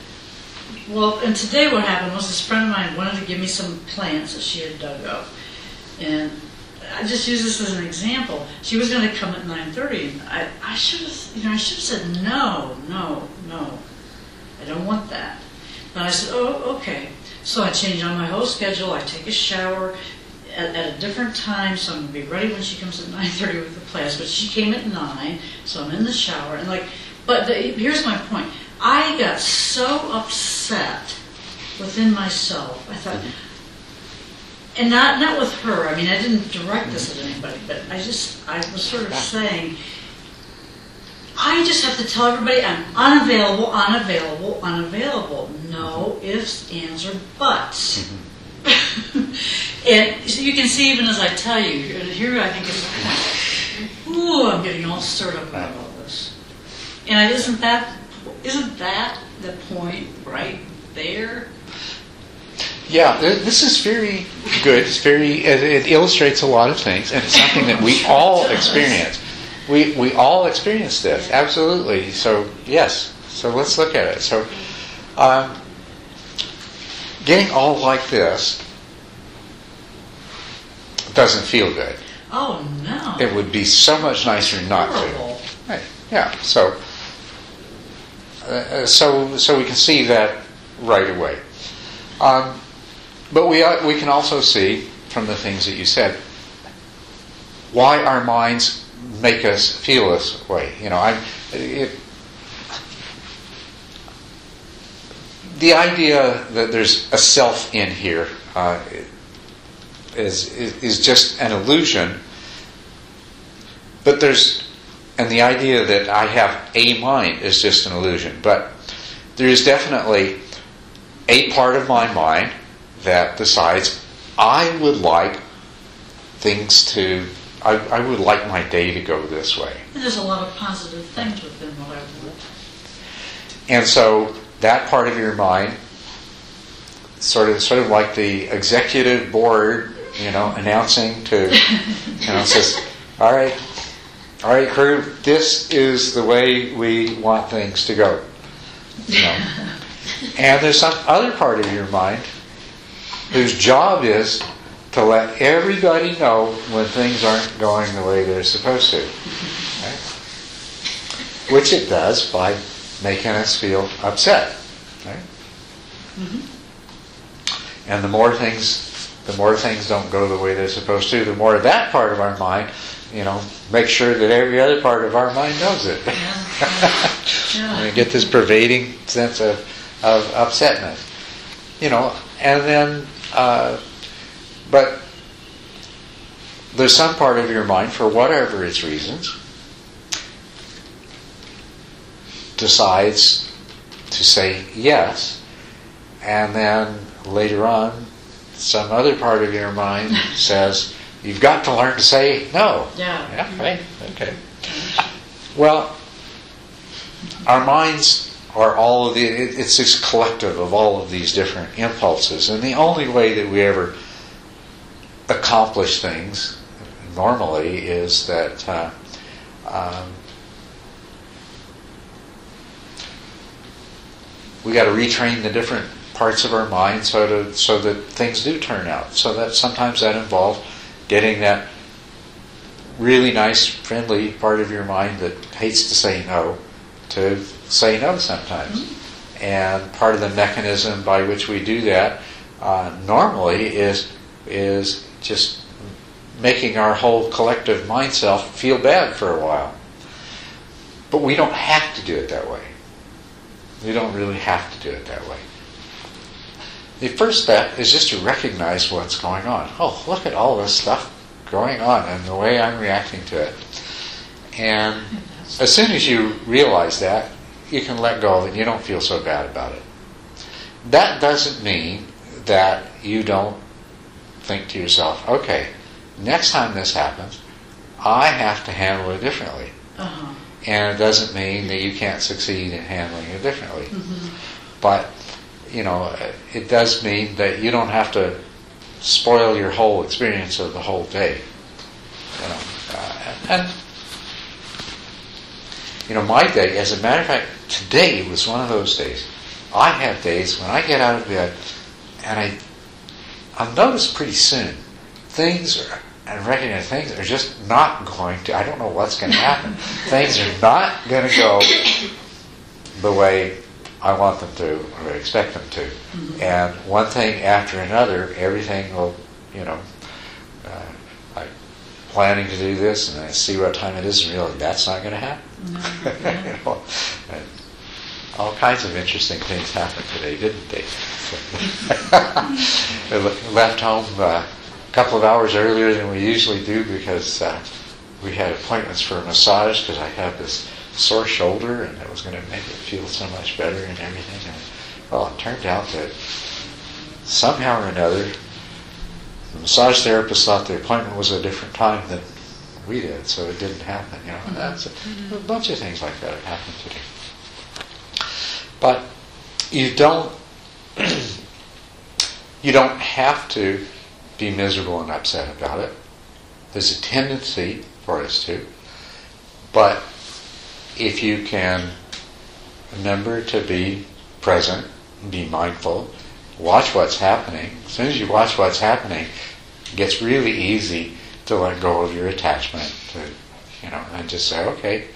and today what happened was this friend of mine wanted to give me some plants that she had dug up. And I just use this as an example. She was going to come at 9:30, and I should have said, no, I don't want that. But I said, oh, okay. So I changed on my whole schedule. I take a shower at a different time, so I'm going to be ready when she comes at 9:30 with the plants. But she came at 9, so I'm in the shower. And here's my point. I got so upset within myself. I thought, and not with her. I mean, I didn't direct this at anybody, but I was sort of saying, I just have to tell everybody I'm unavailable. No ifs, ands, or buts. And so you can see even as I tell you, and here I think is the point. Ooh, I'm getting all stirred up about all this. And isn't that the point right there? Yeah, this is very good. It illustrates a lot of things, and it's something that we all experience. We all experience this, absolutely. So yes, so let's look at it. So getting all like this doesn't feel good. Oh no! It would be so much nicer not horrible. to. Right. Yeah. So we can see that right away. But we can also see from the things that you said why our minds make us feel this way. The idea that there's a self in here is just an illusion. But and the idea that I have a mind is just an illusion. But there is definitely a part of my mind that decides I would like I would like my day to go this way. And there's a lot of positive things within what I want. And so that part of your mind, sort of like the executive board, announcing to, says, all right, crew, this is the way we want things to go. And there's some other part of your mind whose job is to let everybody know when things aren't going the way they're supposed to. Right? Which it does by making us feel upset. Right? Mm-hmm. And the more things don't go the way they're supposed to, the more that part of our mind, make sure that every other part of our mind knows it. Yeah. And we get this pervading sense of upsetness. And then but there's some part of your mind, for whatever its reasons, decides to say yes, and then later on some other part of your mind says you've got to learn to say no. Yeah. Right. Okay. Well, our minds are it's this collective of all of these different impulses, and the only way that we ever accomplish things normally is that we got to retrain the different parts of our mind so that things do turn out. So that sometimes that involves getting that really nice, friendly part of your mind that hates to say no to say no sometimes. Mm-hmm. And part of the mechanism by which we do that normally is just making our whole collective mind self feel bad for a while. But we don't have to do it that way. We don't really have to do it that way. The first step is just to recognize what's going on. Oh, look at all this stuff going on and the way I'm reacting to it. And as soon as you realize that, you can let go of it and you don't feel so bad about it. That doesn't mean that you don't think to yourself, okay, next time this happens, I have to handle it differently. Uh-huh. And it doesn't mean that you can't succeed in handling it differently. Mm-hmm. But, it does mean that you don't have to spoil your whole experience of the whole day. My day, as a matter of fact, today was one of those days. I have days when I get out of bed and I've noticed pretty soon things are just not going to, I don't know what's going to happen. Things are not going to go the way I want them to or expect them to. Mm-hmm. And one thing after another, everything will, I'm planning to do this and I see what time it is and realize that's not going to happen. Mm-hmm. And all kinds of interesting things happened today, didn't they? I left home a couple of hours earlier than we usually do because we had appointments for a massage because I have this sore shoulder and it was going to make it feel so much better and everything. And, it turned out that somehow or another the massage therapist thought the appointment was a different time than we did, so it didn't happen. Mm-hmm. That's a bunch of things like that have happened today. But you don't have to be miserable and upset about it. There's a tendency for us to. But if you can remember to be present, be mindful, watch what's happening. As soon as you watch what's happening, it gets really easy to let go of your attachment and just say, okay.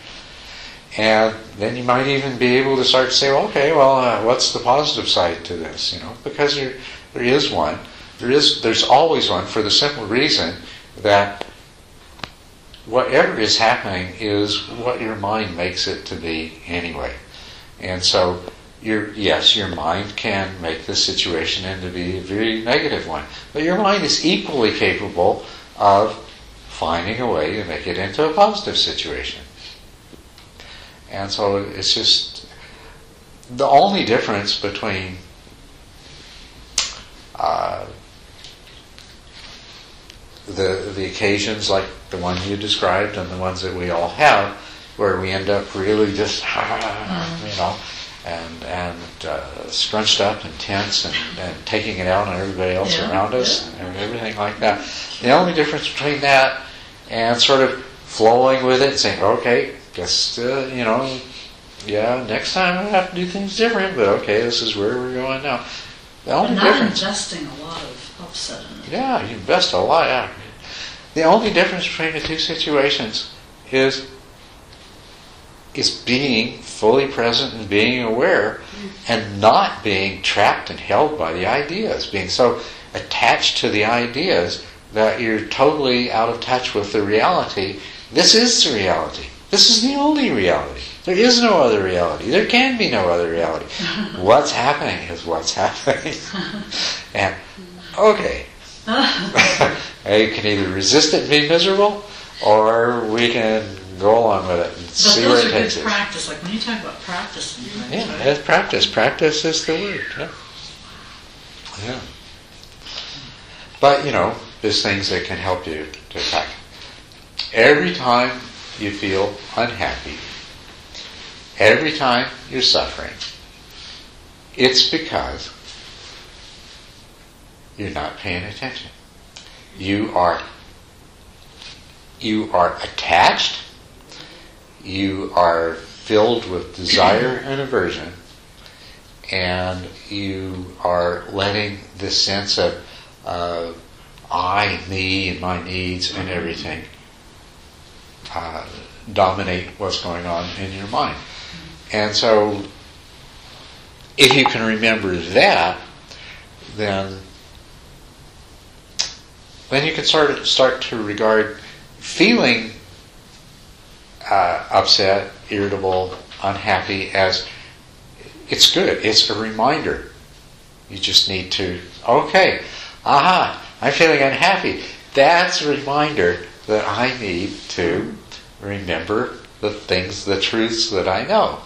And then you might even be able to start to say, what's the positive side to this? Because there is one. There's always one, for the simple reason that whatever is happening is what your mind makes it to be anyway. And so, your mind can make this situation into be a very negative one. But your mind is equally capable of finding a way to make it into a positive situation. And so it's just the only difference between the occasions like the one you described and the ones that we all have, where we end up really just and scrunched up and tense and taking it out on everybody else around us and everything like that. The only difference between that and sort of flowing with it and saying, okay, just next time I have to do things different, but okay, this is where we're going now. The only difference, investing a lot of upset in it. Yeah, you invest a lot. Yeah. The only difference between the two situations is being fully present and being aware, and not being trapped and held by the ideas, being so attached to the ideas that you're totally out of touch with the reality. This is the reality. This is the only reality. There is no other reality. There can be no other reality. What's happening is what's happening. And, okay. You can either resist it and be miserable, or we can go along with it and see where it takes us. But those are good practice. Like when you talk about practicing. Yeah, it's practice. Practice is the word. Yeah. But, there's things that can help you to attack. Every time you feel unhappy, every time you're suffering, it's because you're not paying attention. you are attached, you are filled with desire and aversion, and you are letting this sense of I, me, and my needs and everything dominate what's going on in your mind. And so, if you can remember that, then you can start to regard feeling upset, irritable, unhappy as it's good. It's a reminder. You just need to, okay, I'm feeling unhappy. That's a reminder that I need to remember the things, the truths that I know,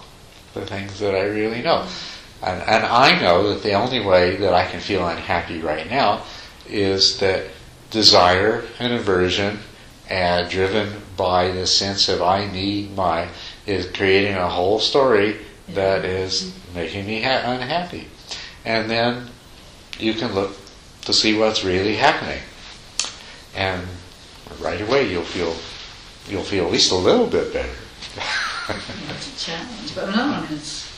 the things that I really know. And I know that the only way that I can feel unhappy right now is that desire and aversion, and driven by the sense of I need my, is creating a whole story that is making me unhappy. And then you can look to see what's really happening. And right away you'll feel at least a little bit better. It's a challenge, but no, I mean, it's...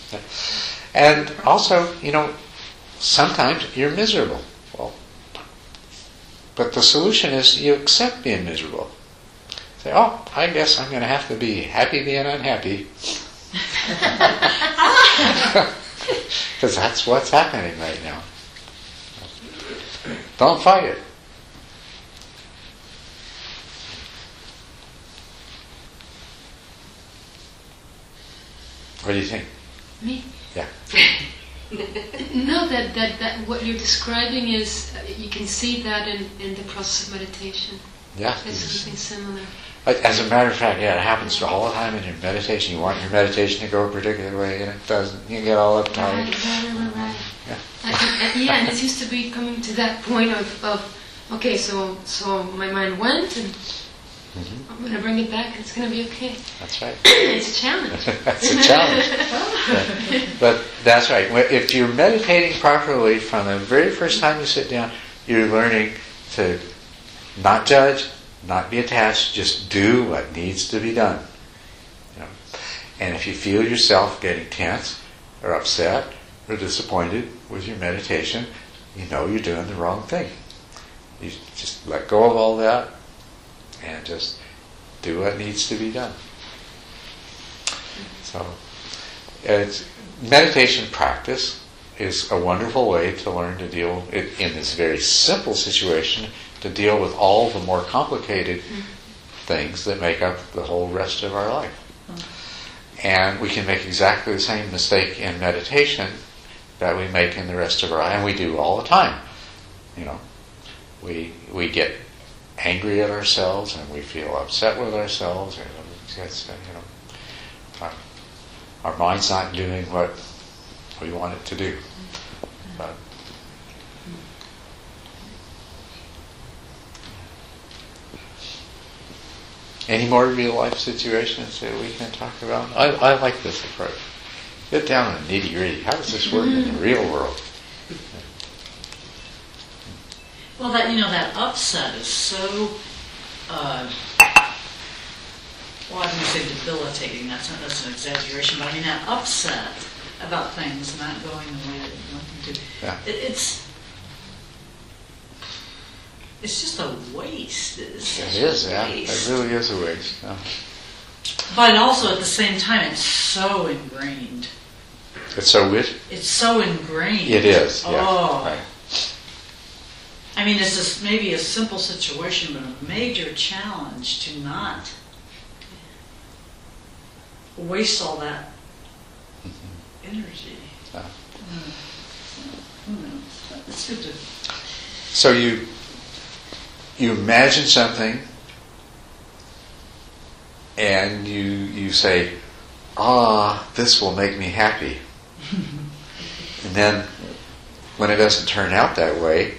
And also, sometimes you're miserable. Well, but the solution is you accept being miserable. Say, I guess I'm going to have to be happy being unhappy. Because that's what's happening right now. Don't fight it. What do you think? Me? Yeah. No, that what you're describing is, you can see that in the process of meditation. Yeah. It's something similar. As a matter of fact, it happens all the time in your meditation. You want your meditation to go a particular way, and it doesn't. You get all uptight. Right. Yeah. And it used to be coming to that point of okay, so my mind went, and I'm going to bring it back, and it's going to be okay. That's right. It's a challenge. That's a challenge. But that's right. If you're meditating properly from the very first time you sit down, you're learning to not judge, not be attached, just do what needs to be done. And if you feel yourself getting tense or upset or disappointed with your meditation, you know you're doing the wrong thing. You just let go of all that and just do what needs to be done. So, meditation practice is a wonderful way to learn to deal in this very simple situation, to deal with all the more complicated things that make up the whole rest of our life. And we can make exactly the same mistake in meditation that we make in the rest of our life, and we do all the time. We get angry at ourselves, and we feel upset with ourselves. Our mind's not doing what we want it to do. But any more real life situations that we can talk about? I like this approach. Get down to the nitty gritty. How does this work in the real world? Well, that upset is so, well, I didn't say debilitating, that's an exaggeration, but that upset about things not going the way that you want them to. Yeah. It's just a waste. It is, yeah. It really is a waste. Yeah. But also at the same time, it's so ingrained. It's so what? It's so ingrained. It is, yeah. Oh. Right. It's just maybe a simple situation, but a major challenge to not waste all that energy. Yeah. It's good to... So you imagine something, and you say, this will make me happy. And then when it doesn't turn out that way,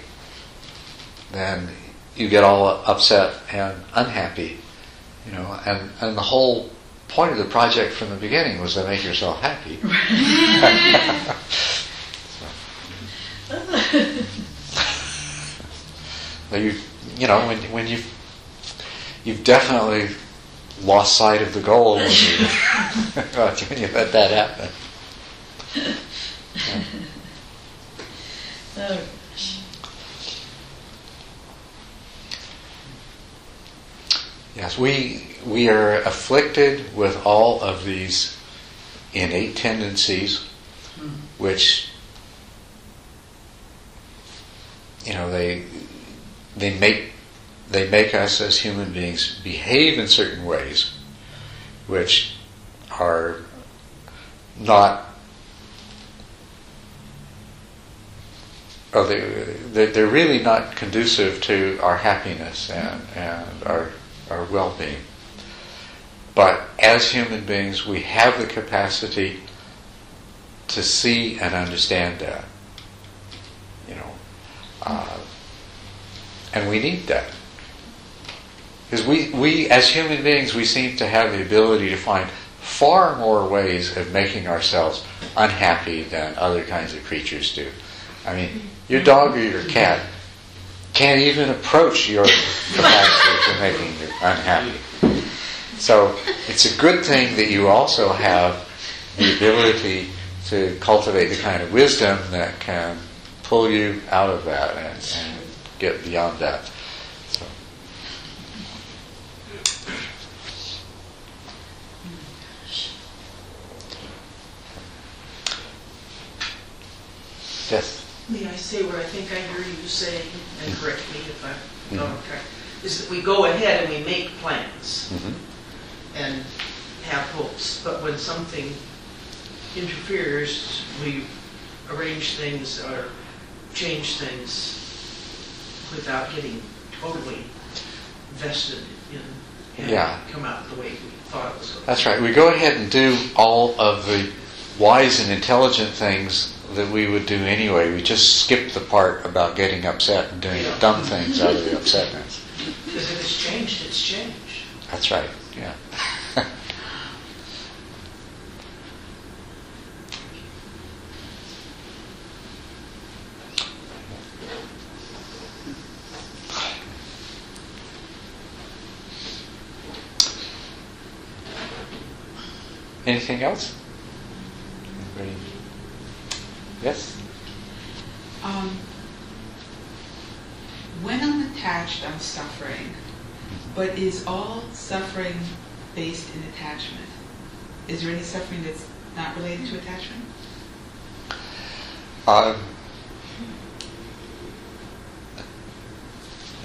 then you get all upset and unhappy, and the whole point of the project from the beginning was to make yourself happy. So when you've definitely lost sight of the goal when you when you let that happen. Yeah. Oh. Yes, we are afflicted with all of these innate tendencies, which they make us as human beings behave in certain ways, which are not. They're really not conducive to our happiness and our well-being. But as human beings, we have the capacity to see and understand that. And we need that. Because we, as human beings, we seem to have the ability to find far more ways of making ourselves unhappy than other kinds of creatures do. I mean, your dog or your cat can't even approach your capacity for making you unhappy. So it's a good thing that you also have the ability to cultivate the kind of wisdom that can pull you out of that and get beyond that. So. Yes. May I say what I think I hear you say, and correct me if I'm not correct, is that we go ahead and we make plans and have hopes, but when something interferes, we arrange things or change things without getting totally vested in having it come out the way we thought it was going to. That's right. We go ahead and do all of the wise and intelligent things that we would do anyway. We just skip the part about getting upset and doing dumb things out of the upsetness. Because if it's changed, it's changed. That's right, yeah. Anything else? Anybody? Yes? When I'm attached, I'm suffering. But is all suffering based in attachment? Is there any suffering that's not related to attachment?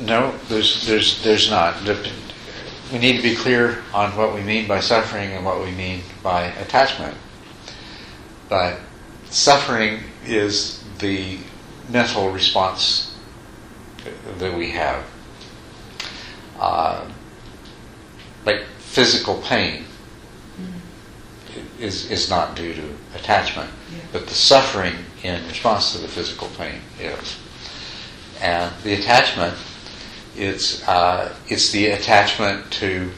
No, there's not. We need to be clear on what we mean by suffering and what we mean by attachment. But suffering is the mental response that we have. Like physical pain is not due to attachment, but the suffering in response to the physical pain is. And the attachment, it's the attachment to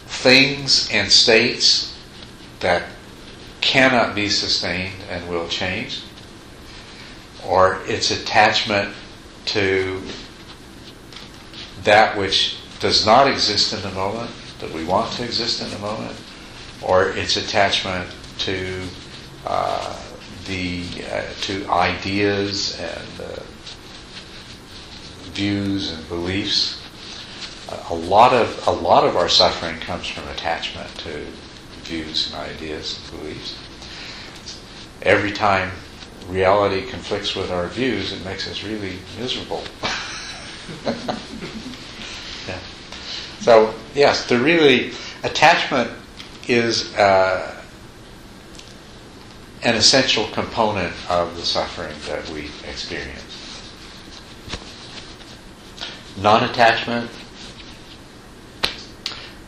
things and states that cannot be sustained and will change, or it's attachment to that which does not exist in the moment that we want to exist in the moment, or it's attachment to to ideas and views and beliefs. A lot of our suffering comes from attachment to views and ideas and beliefs. Every time reality conflicts with our views, it makes us really miserable. Yeah. So yes, attachment is an essential component of the suffering that we experience. Non-attachment,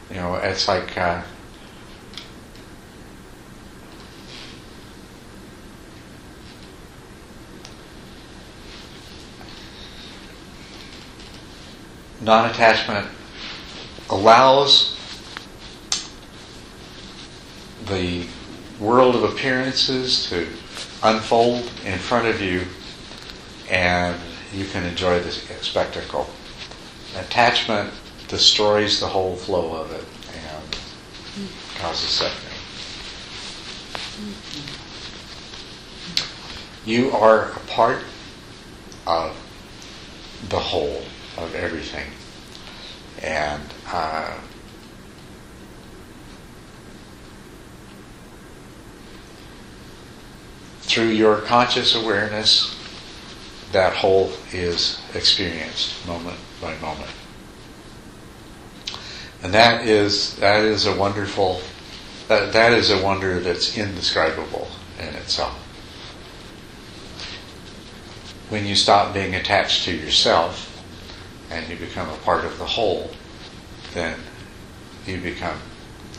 it's like non-attachment allows the world of appearances to unfold in front of you, and you can enjoy the spectacle. Attachment destroys the whole flow of it and causes suffering. You are a part of the whole of everything. And through your conscious awareness, that whole is experienced moment by moment. And that is a wonderful, that is a wonder that's indescribable in itself. When you stop being attached to yourself and you become a part of the whole, then you become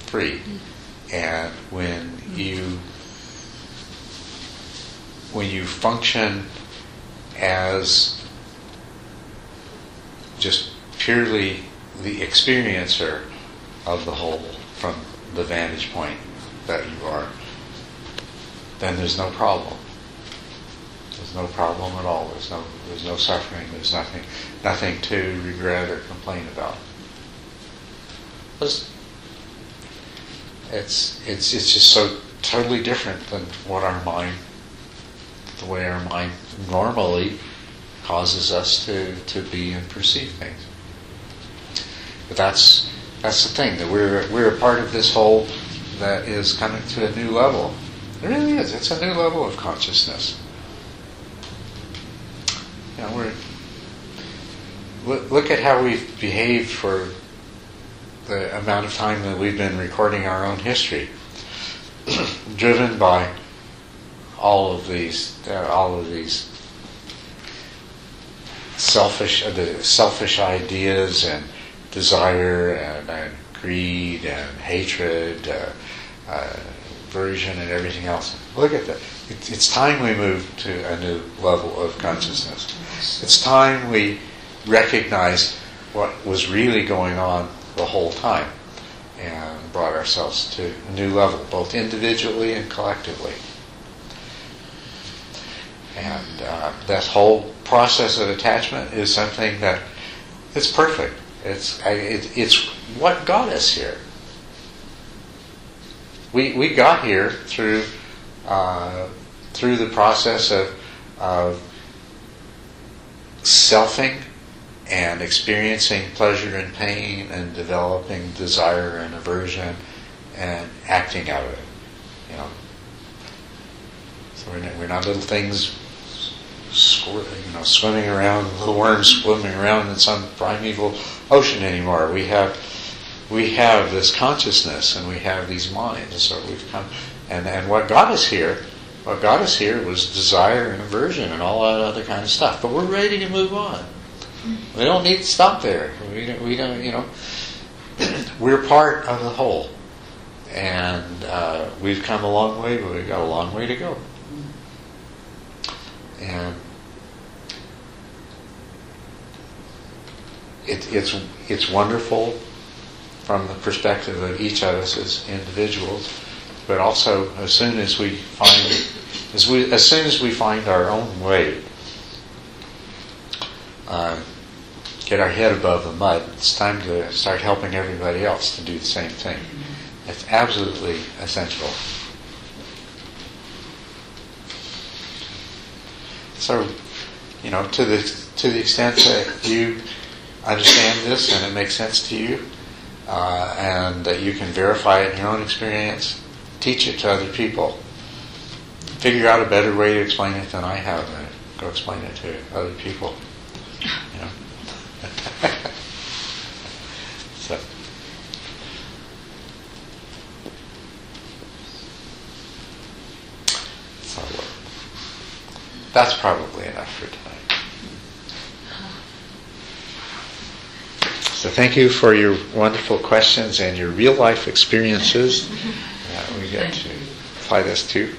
free. And when you function as just purely the experiencer of the whole from the vantage point that you are, then there's no problem. There's no problem at all. There's no suffering. There's nothing to regret or complain about. It's just so totally different than what our mind, the way our mind normally causes us to be and perceive things. But that's the thing, that we're a part of this whole that is coming to a new level. It really is. It's a new level of consciousness. You know, look at how we've behaved for the amount of time that we've been recording our own history, driven by all of these selfish ideas and desire and greed and hatred, aversion and everything else. Look at that. It's time we move to a new level of consciousness. It's time we recognize what was really going on the whole time and brought ourselves to a new level, both individually and collectively. And that whole process of attachment is something that it's perfect. It's what got us here. We got here through the process of selfing and experiencing pleasure and pain and developing desire and aversion and acting out of it. You know, so we're not little things, swimming around, little worms swimming around in some primeval ocean anymore. We have this consciousness and we have these minds. So we've come, and what got us here was desire and aversion and all that other kind of stuff. But we're ready to move on. We don't need to stop there. We don't. We're part of the whole, and we've come a long way, but we've got a long way to go. And it's wonderful from the perspective of each of us as individuals, but also as soon as we find our own way, get our head above the mud, it's time to start helping everybody else to do the same thing. It's absolutely essential. So, to the extent that you understand this and it makes sense to you, and that you can verify it in your own experience, teach it to other people. Figure out a better way to explain it than I have, and go explain it to other people. So that's probably enough for tonight. So thank you for your wonderful questions and your real life experiences that we get to apply this to.